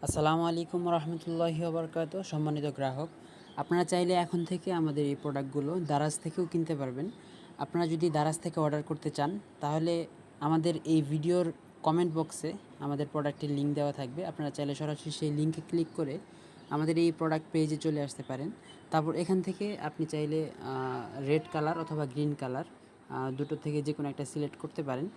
আসসালামু আলাইকুম রহমতুল্লাহি ওবরকাত। সম্মানিত গ্রাহক, আপনারা চাইলে এখন থেকে আমাদের এই প্রোডাক্টগুলো দারাজ থেকেও কিনতে পারবেন। আপনারা যদি দারাজ থেকে অর্ডার করতে চান তাহলে আমাদের এই ভিডিওর কমেন্ট বক্সে আমাদের প্রোডাক্টের লিঙ্ক দেওয়া থাকবে। আপনারা চাইলে সরাসরি সেই লিঙ্কে ক্লিক করে আমাদের এই প্রোডাক্ট পেজে চলে আসতে পারেন। তারপর এখান থেকে আপনি চাইলে রেড কালার অথবা গ্রিন কালার দুটো থেকে যে কোনো একটা সিলেক্ট করতে পারেন।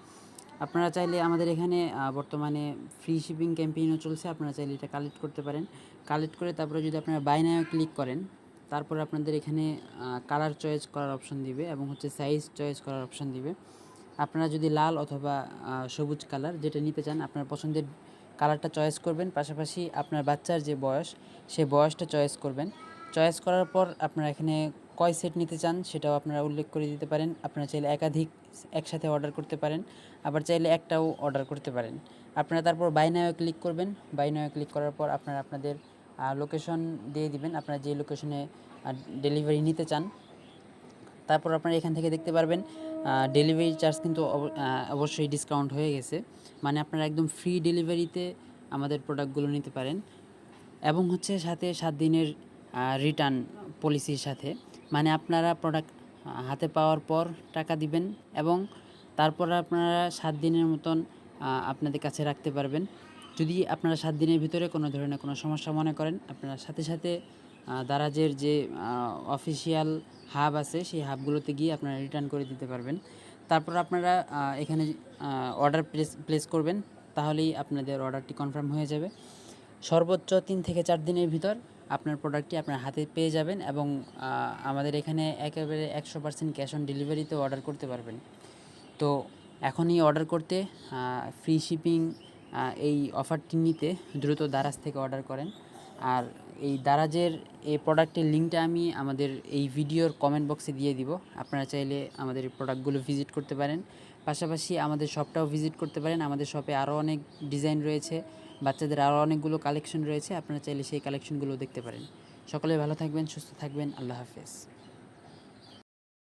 আপনারা চাইলে আমাদের এখানে বর্তমানে ফ্রি শিপিং ক্যাম্পেইনও চলছে। আপনারা চাইলে এটা কালেক্ট করতে পারেন। কালেক্ট করে তারপরে যদি আপনারা বাই নাও ক্লিক করেন, তারপরে আপনাদের এখানে কালার চয়েস করার অপশন দিবে এবং হচ্ছে সাইজ চয়েস করার অপশন দিবে। আপনারা যদি লাল অথবা সবুজ কালার যেটা নিতে চান আপনার পছন্দের কালারটা চয়েস করবেন। পাশাপাশি আপনার বাচ্চার যে বয়স সেই বয়সটা চয়েস করবেন। চয়েস করার পর আপনারা এখানে কয় সেট নিতে চান সেটাও আপনারা উল্লেখ করে দিতে পারেন। আপনারা চাইলে একাধিক একসাথে অর্ডার করতে পারেন, আবার চাইলে একটাও অর্ডার করতে পারেন। আপনারা তারপর বাই নাও ক্লিক করবেন। বাই নাও ক্লিক করার পর আপনারা আপনাদের লোকেশন দিয়ে দিবেন, আপনারা যে লোকেশনে ডেলিভারি নিতে চান। তারপর আপনারা এখান থেকে দেখতে পারবেন ডেলিভারি চার্জ কিন্তু অবশ্যই ডিসকাউন্ট হয়ে গেছে। মানে আপনারা একদম ফ্রি ডেলিভারিতে আমাদের প্রোডাক্টগুলো নিতে পারেন এবং হচ্ছে সাথে 7 দিনের রিটার্ন পলিসির সাথে। মানে আপনারা প্রোডাক্ট হাতে পাওয়ার পর টাকা দিবেন এবং তারপর আপনারা 7 দিনের মতন আপনাদের কাছে রাখতে পারবেন। যদি আপনারা 7 দিনের ভিতরে কোনো ধরনের কোনো সমস্যা মনে করেন, আপনারা সাথে সাথে দারাজের যে অফিসিয়াল হাব আছে সেই হাবগুলোতে গিয়ে আপনারা রিটার্ন করে দিতে পারবেন। তারপর আপনারা এখানে অর্ডার প্লেস করবেন, তাহলেই আপনাদের অর্ডারটি কনফার্ম হয়ে যাবে। সর্বোচ্চ 3 থেকে 4 দিনের ভিতর আপনার প্রোডাক্টটি আপনার হাতে পেয়ে যাবেন এবং আমাদের এখানে একেবারে 100% ক্যাশ অন ডেলিভারিতেও অর্ডার করতে পারবেন। তো এখনই অর্ডার করতে ফ্রি শিপিং এই অফারটি নিতে দ্রুত দারাজ থেকে অর্ডার করেন। আর এই দারাজের এই প্রোডাক্টের লিঙ্কটা আমি আমাদের এই ভিডিওর কমেন্ট বক্সে দিয়ে দিব। আপনারা চাইলে আমাদের এই প্রোডাক্টগুলো ভিজিট করতে পারেন। পাশাপাশি আমাদের শপটাও ভিজিট করতে পারেন। আমাদের শপে আরও অনেক ডিজাইন রয়েছে, বাচ্চাদের আরও অনেকগুলো কালেকশন রয়েছে। আপনারা চাইলে সেই কালেকশনগুলো দেখতে পারেন। সকলে ভালো থাকবেন, সুস্থ থাকবেন। আল্লাহ হাফেজ।